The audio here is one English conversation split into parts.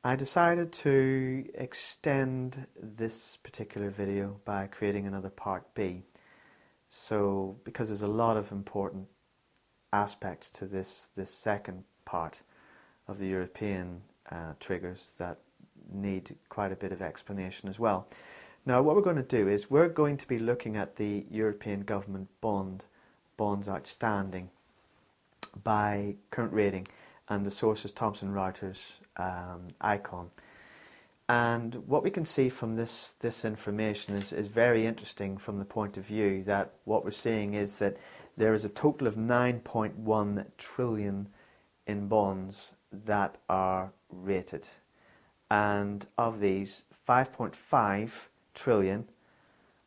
I decided to extend this particular video by creating another part B. So, because there's a lot of important aspects to this second part of the European triggers that need quite a bit of explanation as well. Now, what we're going to do is we're going to be looking at the European government bonds outstanding by current rating, and the source is Thomson Reuters icon. And what we can see from this information is very interesting from the point of view that what we're seeing is that there is a total of 9.1 trillion in bonds that are rated. And of these, 5.5 trillion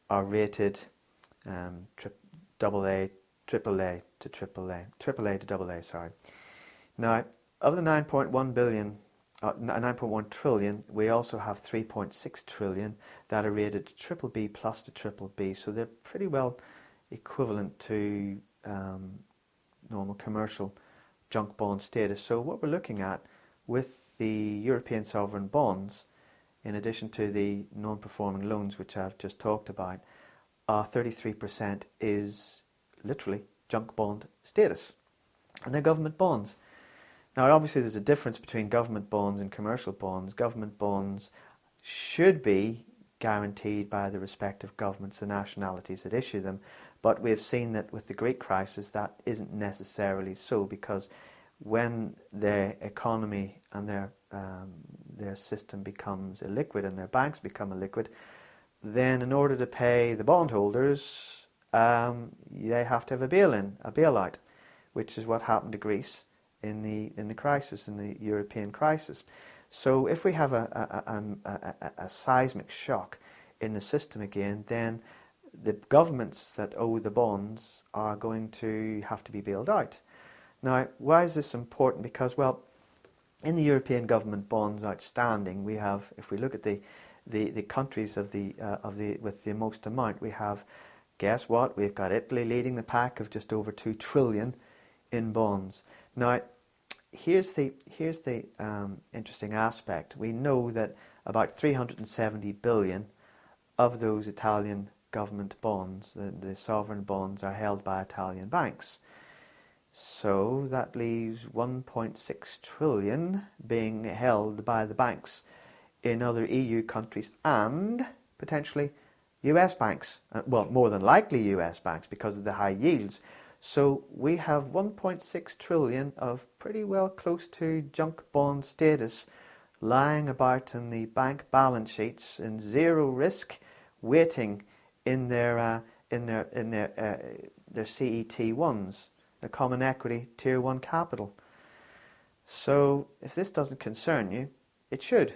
are rated AA, AAA to AAA to AA, sorry. Now, of the 9.1 trillion, we also have 3.6 trillion that are rated triple B plus to triple B, so they're pretty well equivalent to normal commercial junk bond status. So what we're looking at with the European sovereign bonds, in addition to the non-performing loans which I've just talked about, 33% is literally junk bond status, and they're government bonds. Now, obviously there's a difference between government bonds and commercial bonds. Government bonds should be guaranteed by the respective governments, the nationalities that issue them, but we've seen that with the Greek crisis that isn't necessarily so, because when their economy and their system becomes illiquid and their banks become illiquid, then in order to pay the bondholders, they have to have a bail-in, a bailout, which is what happened to Greece in the crisis, in the European crisis. So if we have a seismic shock in the system again, then the governments that owe the bonds are going to have to be bailed out. Now, why is this important? Because, well, in the European government bonds outstanding, we have, if we look at the countries with the most amount, we have, guess what? We've got Italy leading the pack of just over 2 trillion in bonds. Now, here's the interesting aspect. We know that about 370 billion of those Italian government bonds, the sovereign bonds, are held by Italian banks. So that leaves 1.6 trillion being held by the banks in other EU countries and potentially US banks. Well, more than likely US banks because of the high yields. So we have 1.6 trillion of pretty well close to junk bond status lying about in the bank balance sheets in zero risk, waiting in their CET1s, the Common Equity Tier 1 capital. So if this doesn't concern you, it should.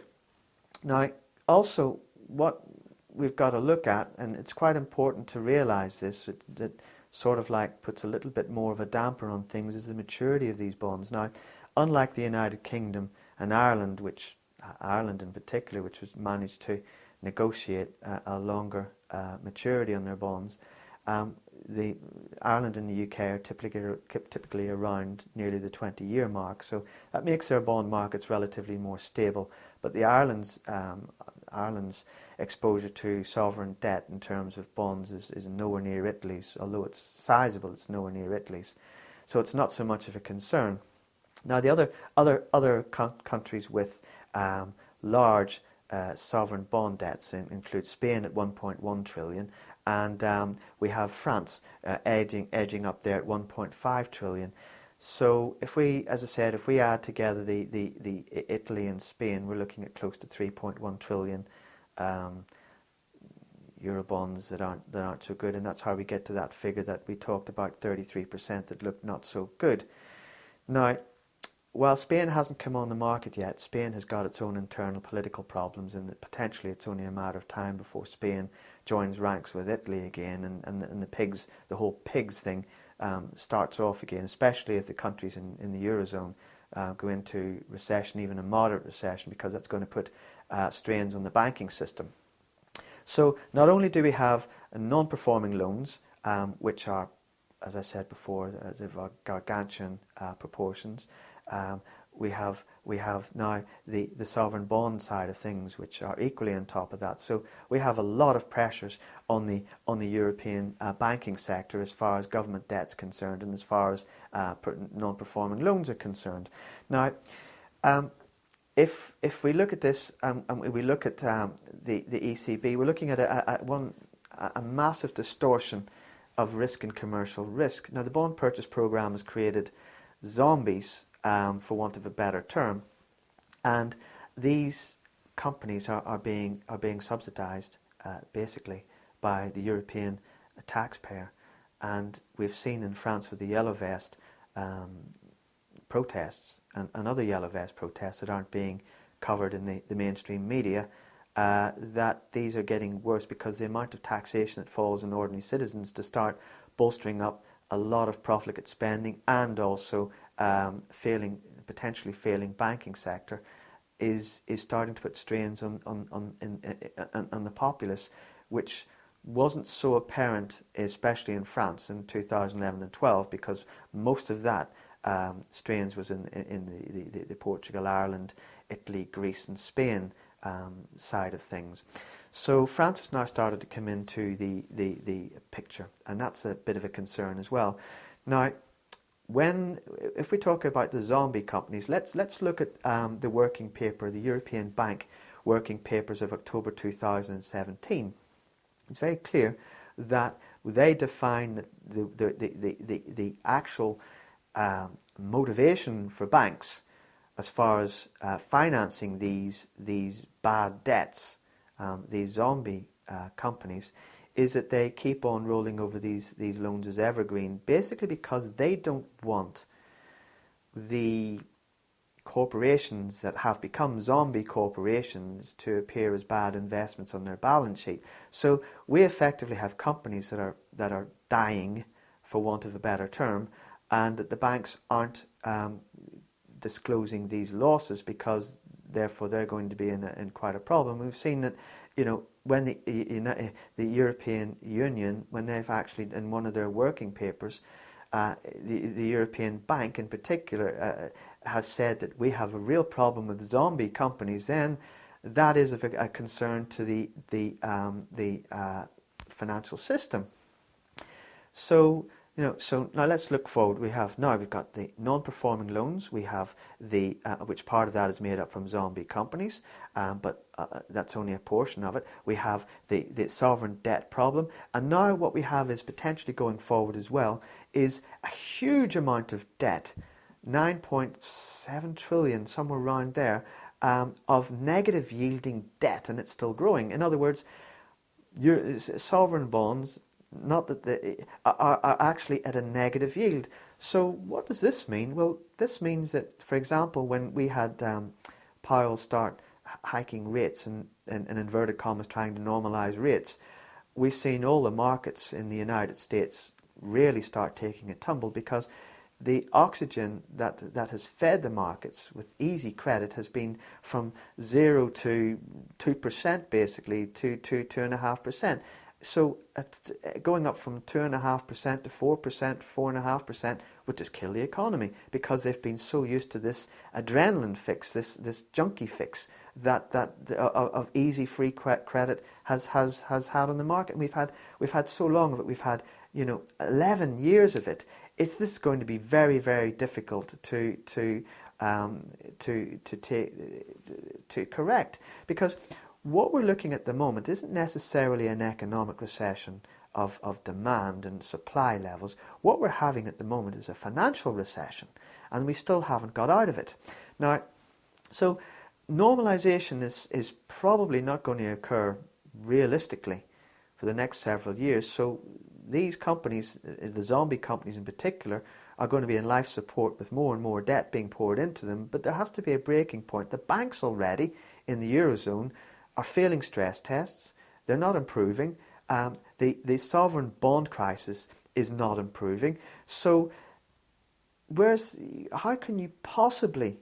Now, also what we've got to look at, and it's quite important to realise this, that sort of like puts a little bit more of a damper on things, is the maturity of these bonds. Now, unlike the United Kingdom and Ireland, Ireland in particular, which was managed to negotiate a longer maturity on their bonds, Ireland and the UK are typically around nearly the 20-year mark, so that makes their bond markets relatively more stable. But the Ireland's exposure to sovereign debt in terms of bonds is nowhere near Italy's. Although it's sizable, it's nowhere near Italy's. So it's not so much of a concern. Now, the other countries with large sovereign bond debts include Spain at 1.1 trillion, and we have France edging up there at 1.5 trillion. So if we, as I said, if we add together the Italy and Spain, we're looking at close to 3.1 trillion Eurobonds that aren't so good, and that's how we get to that figure that we talked about, 33%, that looked not so good. Now, while Spain hasn't come on the market yet, Spain has got its own internal political problems, and potentially it's only a matter of time before Spain joins ranks with Italy again, and the whole pigs thing starts off again, especially if the countries in the Eurozone go into recession, even a moderate recession, because that's going to put strains on the banking system. So not only do we have non-performing loans, which are as I said before, the gargantuan proportions. Um, we have now the sovereign bond side of things, which are equally on top of that. So we have a lot of pressures on the European banking sector as far as government debt's concerned, and as far as non-performing loans are concerned. Now, if we look at this, and we look at the ECB, we're looking at a massive distortion of risk and commercial risk. Now, the bond purchase programme has created zombies, for want of a better term, and these companies are being subsidised basically by the European taxpayer. And we've seen in France with the Yellow Vest protests and other Yellow Vest protests that aren't being covered in the mainstream media, that these are getting worse because the amount of taxation that falls on ordinary citizens to start bolstering up a lot of profligate spending, and also potentially failing banking sector, is starting to put strains on the populace, which wasn't so apparent, especially in France in 2011 and 12, because most of that strains was in the Portugal, Ireland, Italy, Greece and Spain side of things. So France has now started to come into the picture, and that's a bit of a concern as well. Now, if we talk about the zombie companies, let's look at the working paper, the European Bank working papers of October 2017. It's very clear that they define the actual motivation for banks as far as financing these bad debts, these zombie companies, is that they keep on rolling over these loans as evergreen, basically because they don't want the corporations that have become zombie corporations to appear as bad investments on their balance sheet. So we effectively have companies that are dying, for want of a better term, and that the banks aren't disclosing these losses, because therefore they're going to be in quite a problem. We've seen that, when the European Union, when they've actually, in one of their working papers, the European Bank in particular has said that we have a real problem with zombie companies, then that is of a concern to the financial system. So now let's look forward. We've got the non-performing loans. We have which part of that is made up from zombie companies, but that's only a portion of it. We have the sovereign debt problem, and now what we have is potentially going forward as well is a huge amount of debt, 9.7 trillion, somewhere around there, of negative yielding debt, and it's still growing. In other words, your sovereign bonds, not that they are actually at a negative yield. So what does this mean? Well, this means that, for example, when we had Powell start hiking rates and in inverted commas trying to normalize rates, we've seen all the markets in the United States really start taking a tumble, because the oxygen that has fed the markets with easy credit has been from 0 to 2%, basically, to 2.5%. So going up from 2.5% to 4%, 4.5% would just kill the economy, because they've been so used to this adrenaline fix, this junkie fix that of easy free credit has had on the market. And we've had so long of it. We've had 11 years of it. This is going to be very, very difficult to correct, because what we're looking at the moment isn't necessarily an economic recession of demand and supply levels. What we're having at the moment is a financial recession, and we still haven't got out of it. Now, so normalization is probably not going to occur realistically for the next several years. So these companies, the zombie companies in particular, are going to be in life support with more and more debt being poured into them. But there has to be a breaking point. The banks already in the Eurozone are failing stress tests. They're not improving. The sovereign bond crisis is not improving. So how can you possibly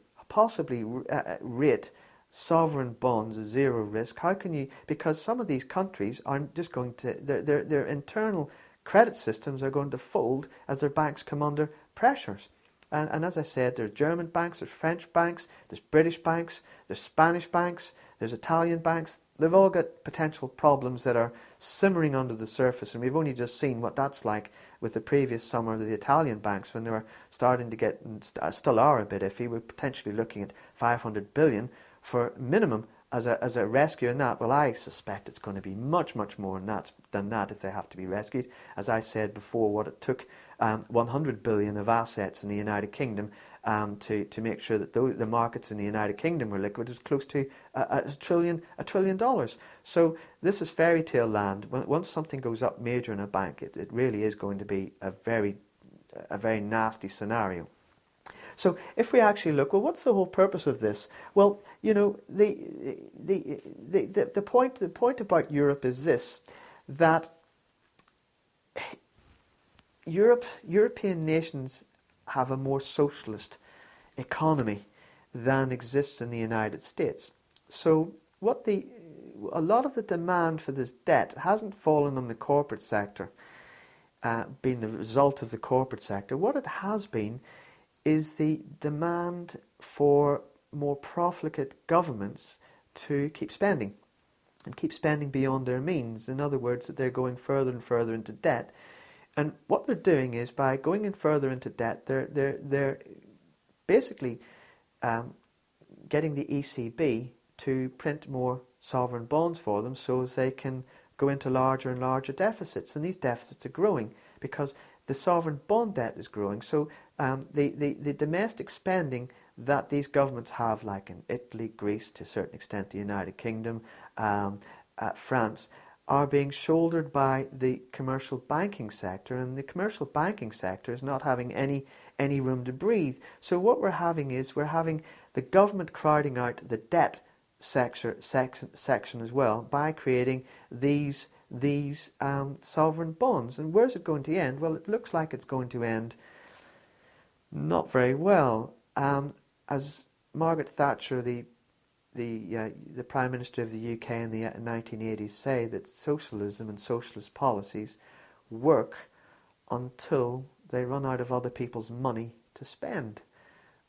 rate sovereign bonds as zero risk? How can you? Because some of these countries aren't just going to, their internal credit systems are going to fold as their banks come under pressures. And as I said, there's German banks, there's French banks, there's British banks, there's Spanish banks, there's Italian banks. They've all got potential problems that are simmering under the surface, and we've only just seen what that's like with the previous summer of the Italian banks when they were starting to get, still are a bit iffy. We're potentially looking at 500 billion for minimum as a rescue in that. Well, I suspect it's going to be much, much more than that if they have to be rescued. As I said before, what it took 100 billion of assets in the United Kingdom to make sure that the markets in the United Kingdom were liquid was close to $1 trillion. So this is fairy tale land. Once something goes up major in a bank, it really is going to be a very nasty scenario. So if we actually look, well, what's the whole purpose of this? Well, you know, the point about Europe is this, that European nations have a more socialist economy than exists in the United States. So a lot of the demand for this debt hasn't fallen on the corporate sector, been the result of the corporate sector. What it has been is the demand for more profligate governments to keep spending, and keep spending beyond their means. In other words, that they're going further and further into debt. And what they're doing is, by going in further into debt, they're basically getting the ECB to print more sovereign bonds for them, so as they can go into larger and larger deficits. And these deficits are growing because the sovereign bond debt is growing. So the domestic spending that these governments have, like in Italy, Greece, to a certain extent the United Kingdom, France, are being shouldered by the commercial banking sector, and the commercial banking sector is not having any room to breathe. So what we're having is, we're having the government crowding out the debt section as well by creating these sovereign bonds. And where's it going to end? Well, it looks like it's going to end not very well. As Margaret Thatcher, the Prime Minister of the UK in the 1980s, say that socialism and socialist policies work until they run out of other people's money to spend.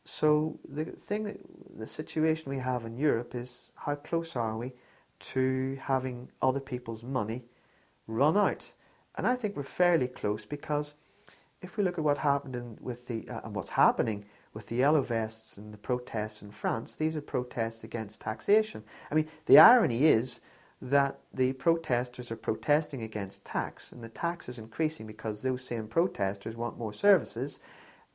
So the situation we have in Europe is, how close are we to having other people's money run out? And I think we're fairly close, because if we look at what happened and what's happening with the yellow vests and the protests in France, these are protests against taxation. I mean, the irony is that the protesters are protesting against tax, and the tax is increasing because those same protesters want more services,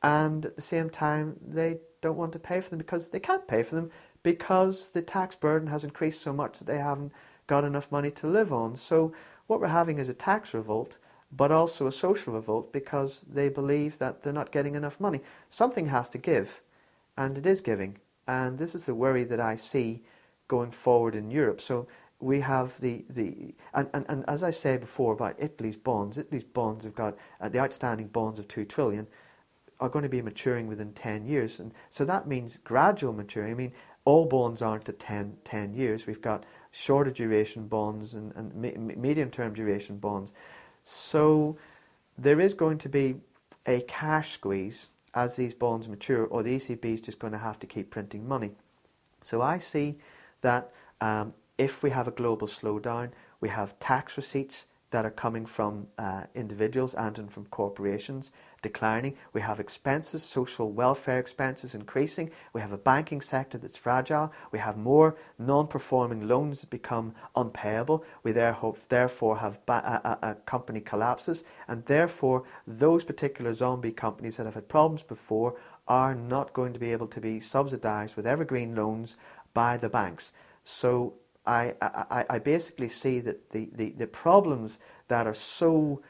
and at the same time they don't want to pay for them because they can't pay for them, because the tax burden has increased so much that they haven't got enough money to live on. So what we're having is a tax revolt, but also a social revolt, because they believe that they're not getting enough money. Something has to give, and it is giving. And this is the worry that I see going forward in Europe. So we have and as I said before about Italy's bonds have got, the outstanding bonds of 2 trillion are going to be maturing within 10 years. And so that means gradual maturing. I mean, all bonds aren't at 10 years. We've got shorter duration bonds and medium-term duration bonds. So there is going to be a cash squeeze as these bonds mature, or the ECB is just going to have to keep printing money. So I see that if we have a global slowdown, we have tax receipts that are coming from individuals and from corporations declining. We have expenses, social welfare expenses increasing. We have a banking sector that's fragile. We have more non-performing loans that become unpayable. We therefore have company collapses, and therefore those particular zombie companies that have had problems before are not going to be able to be subsidised with evergreen loans by the banks. So I basically see that the problems that are so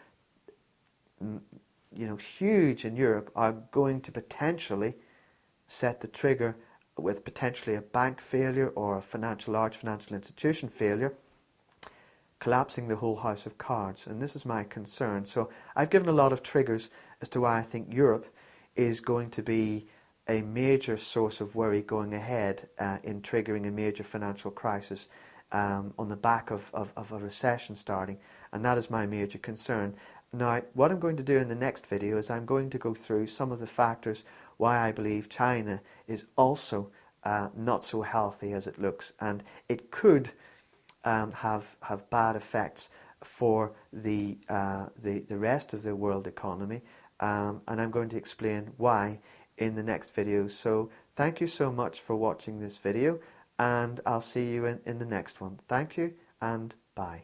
huge in Europe are going to potentially set the trigger with potentially a bank failure or a large financial institution failure, collapsing the whole house of cards. And this is my concern. So I've given a lot of triggers as to why I think Europe is going to be a major source of worry going ahead in triggering a major financial crisis on the back of a recession starting, and that is my major concern. Now, what I'm going to do in the next video is I'm going to go through some of the factors why I believe China is also not so healthy as it looks, and it could have bad effects for the rest of the world economy, and I'm going to explain why in the next video. So thank you so much for watching this video, and I'll see you in the next one. Thank you and bye.